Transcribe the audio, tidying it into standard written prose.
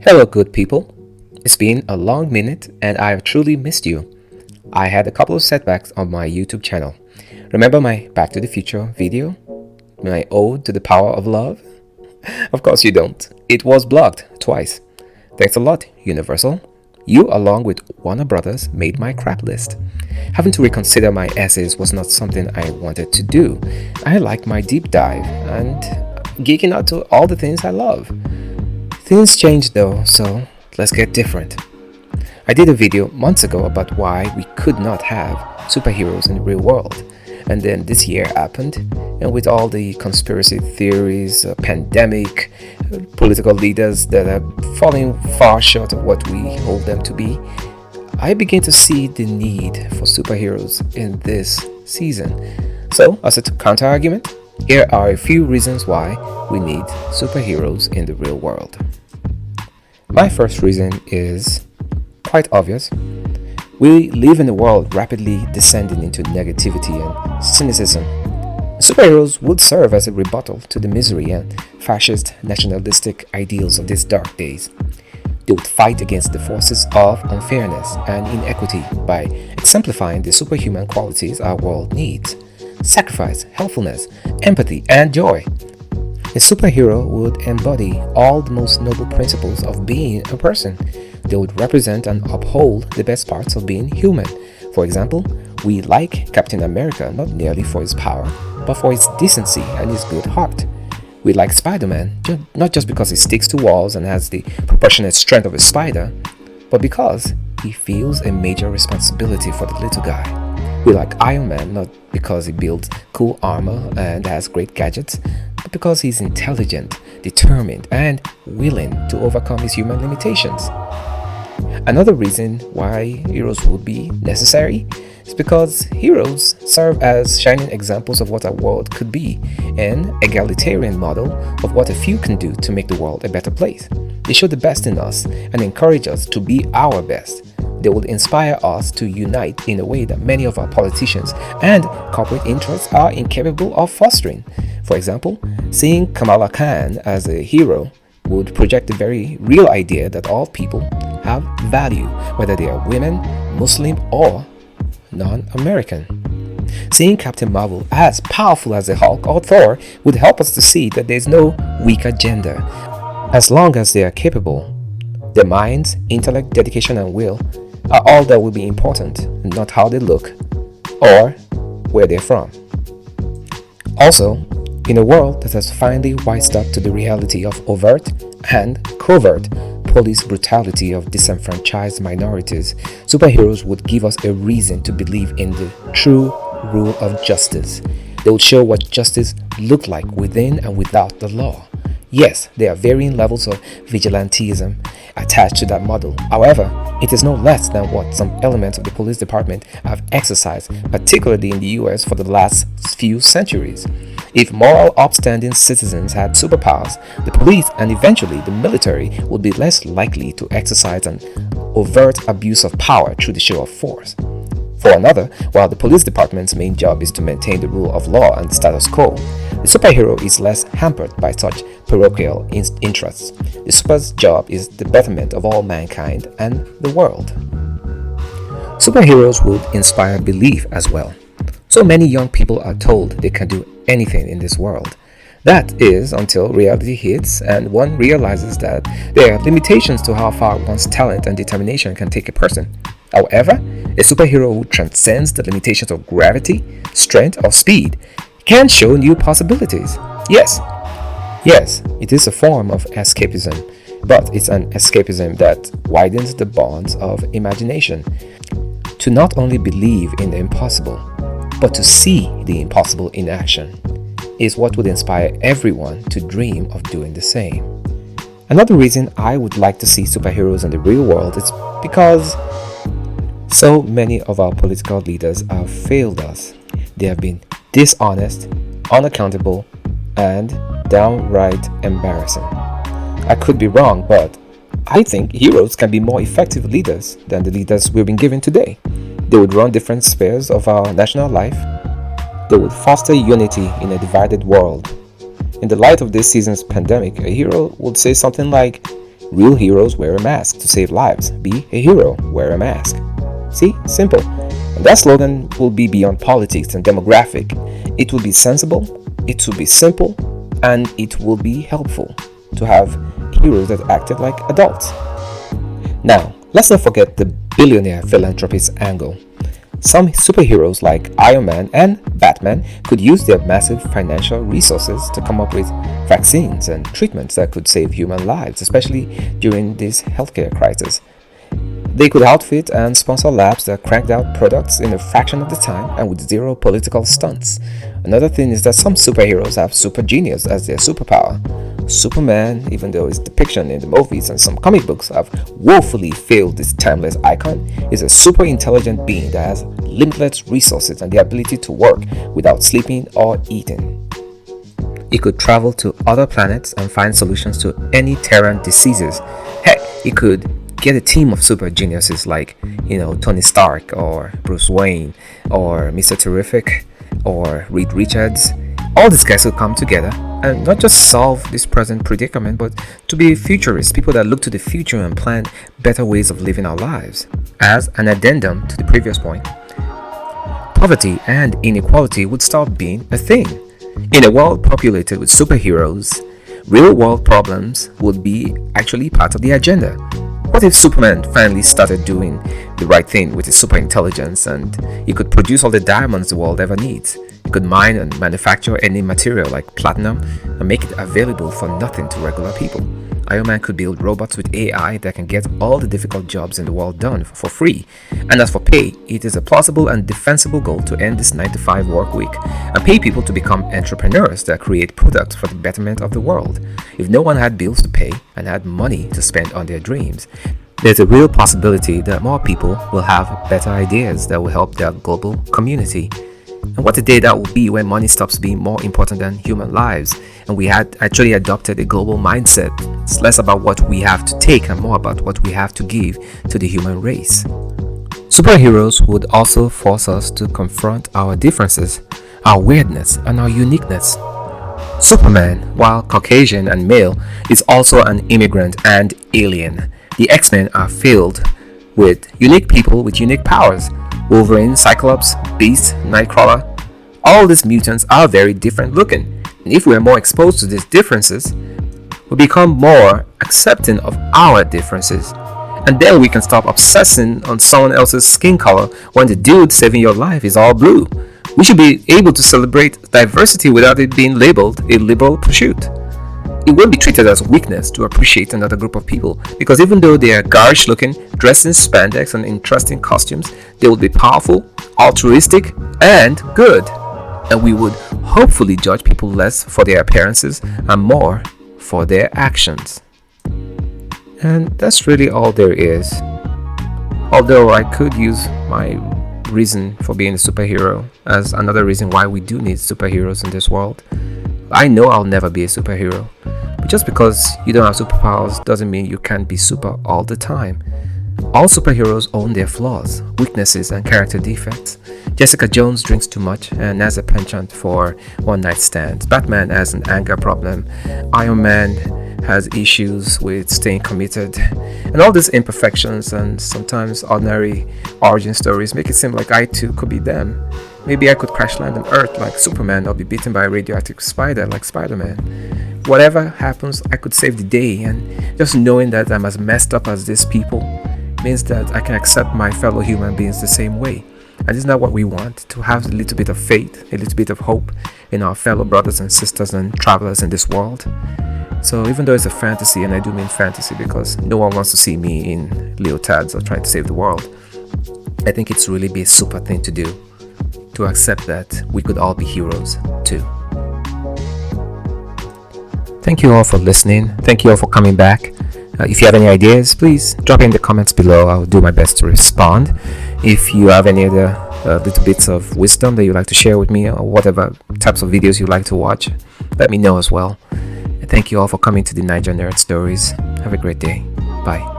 Hello, good people. It's been a long minute and I have truly missed you. I had a couple of setbacks on my YouTube channel. Remember my Back to the Future video? My ode to the power of love? Of course you don't. It was blocked twice. Thanks a lot, Universal. You, along with Warner Brothers, made my crap list. Having to reconsider my essays was not something I wanted to do. I like my deep dive and geeking out to all the things I love. Things changed though, so let's get different. I did a video months ago about why we could not have superheroes in the real world. And then this year happened, and with all the conspiracy theories, pandemic, political leaders that are falling far short of what we hold them to be, I begin to see the need for superheroes in this season. So, as a counter-argument, here are a few reasons why we need superheroes in the real world. My first reason is quite obvious. We live in a world rapidly descending into negativity and cynicism. Superheroes would serve as a rebuttal to the misery and fascist nationalistic ideals of these dark days. They would fight against the forces of unfairness and inequity by exemplifying the superhuman qualities our world needs: sacrifice, helpfulness, empathy, and joy. A superhero would embody all the most noble principles of being a person. They would represent and uphold the best parts of being human. For example, we like Captain America not merely for his power, but for his decency and his good heart. We like Spider-Man not just because he sticks to walls and has the proportionate strength of a spider, but because he feels a major responsibility for the little guy. We like Iron Man not because he builds cool armor and has great gadgets, but because he's intelligent, determined, and willing to overcome his human limitations. Another reason why heroes would be necessary is because heroes serve as shining examples of what our world could be, an egalitarian model of what a few can do to make the world a better place. They show the best in us and encourage us to be our best. They will inspire us to unite in a way that many of our politicians and corporate interests are incapable of fostering. For example, seeing Kamala Khan as a hero would project the very real idea that all people have value, whether they are women, Muslim, or non-American. Seeing Captain Marvel as powerful as the Hulk or Thor would help us to see that there is no weaker gender. As long as they are capable, their minds, intellect, dedication, and will are all that will be important, not how they look or where they're from. Also, in a world that has finally wised up to the reality of overt and covert police brutality of disenfranchised minorities, superheroes would give us a reason to believe in the true rule of justice. They would show what justice looked like within and without the law. Yes, there are varying levels of vigilantism attached to that model. However, it is no less than what some elements of the police department have exercised, particularly in the US, for the last few centuries. If moral, upstanding citizens had superpowers, the police and eventually the military would be less likely to exercise an overt abuse of power through the show of force. For another, while the police department's main job is to maintain the rule of law and status quo, the superhero is less hampered by such parochial interests. The super's job is the betterment of all mankind and the world. Superheroes would inspire belief as well. So many young people are told they can do anything in this world. That is until reality hits and one realizes that there are limitations to how far one's talent and determination can take a person. However, a superhero who transcends the limitations of gravity, strength, or speed can show new possibilities. Yes, it is a form of escapism, but it's an escapism that widens the bonds of imagination. To not only believe in the impossible, but to see the impossible in action is what would inspire everyone to dream of doing the same. Another reason I would like to see superheroes in the real world is because so many of our political leaders have failed us. They have been dishonest, unaccountable, and downright embarrassing. I could be wrong, but I think heroes can be more effective leaders than the leaders we've been given today. They would run different spheres of our national life. They would foster unity in a divided world. In the light of this season's pandemic, a hero would say something like, Real heroes wear a mask to save lives. Be a hero, wear a mask. See? Simple. And that slogan will be beyond politics and demographic. It will be sensible, it will be simple, and it will be helpful to have heroes that acted like adults. Now, let's not forget the billionaire philanthropist angle. Some superheroes like Iron Man and Batman could use their massive financial resources to come up with vaccines and treatments that could save human lives, especially during this healthcare crisis. They could outfit and sponsor labs that cranked out products in a fraction of the time and with zero political stunts. Another thing is that some superheroes have super genius as their superpower. Superman, even though his depiction in the movies and some comic books have woefully failed this timeless icon, is a super intelligent being that has limitless resources and the ability to work without sleeping or eating. He could travel to other planets and find solutions to any Terran diseases. Heck, he could get a team of super geniuses like, Tony Stark or Bruce Wayne or Mr. Terrific or Reed Richards. All these guys will come together and not just solve this present predicament, but to be futurists, people that look to the future and plan better ways of living our lives. As an addendum to the previous point, poverty and inequality would stop being a thing. In a world populated with superheroes, real-world problems would be actually part of the agenda. What if Superman finally started doing the right thing with his super intelligence and he could produce all the diamonds the world ever needs? He could mine and manufacture any material like platinum and make it available for nothing to regular people. Iron Man could build robots with AI that can get all the difficult jobs in the world done for free. And as for pay, it is a plausible and defensible goal to end this 9-to-5 work week and pay people to become entrepreneurs that create products for the betterment of the world. If no one had bills to pay and had money to spend on their dreams, there's a real possibility that more people will have better ideas that will help their global community. And what a day that will be when money stops being more important than human lives and we had actually adopted a global mindset. It's less about what we have to take and more about what we have to give to the human race. Superheroes would also force us to confront our differences, our weirdness, and our uniqueness. Superman, while Caucasian and male, is also an immigrant and alien. The X-Men are filled with unique people with unique powers. Wolverine, Cyclops, Beast, Nightcrawler. All these mutants are very different looking. And if we are more exposed to these differences, we become more accepting of our differences. And then we can stop obsessing on someone else's skin color when the dude saving your life is all blue. We should be able to celebrate diversity without it being labeled a liberal pursuit. It won't be treated as weakness to appreciate another group of people, because even though they are garish looking, dressed in spandex and interesting costumes, they will be powerful, altruistic, and good. And we would hopefully judge people less for their appearances and more for their actions. And that's really all there is. Although I could use my reason for being a superhero as another reason why we do need superheroes in this world. I know I'll never be a superhero. But just because you don't have superpowers doesn't mean you can't be super all the time. All superheroes own their flaws, weaknesses, and character defects. Jessica Jones drinks too much and has a penchant for one-night stands. Batman has an anger problem. Iron Man has issues with staying committed. And all these imperfections and sometimes ordinary origin stories make it seem like I too could be them. Maybe I could crash land on Earth like Superman or be bitten by a radioactive spider like Spider-Man. Whatever happens, I could save the day, and just knowing that I'm as messed up as these people means that I can accept my fellow human beings the same way. And isn't that what we want? To have a little bit of faith, a little bit of hope in our fellow brothers and sisters and travelers in this world. So even though it's a fantasy, and I do mean fantasy because no one wants to see me in leotards or trying to save the world, I think it's really be a super thing to do, to accept that we could all be heroes too. Thank you all for listening. Thank you all for coming back. If you have any ideas, please drop in the comments below. I'll do my best to respond. If you have any other little bits of wisdom that you'd like to share with me, or whatever types of videos you'd like to watch, let me know as well. Thank you all for coming to the Niger Nerd Stories. Have a great day. Bye.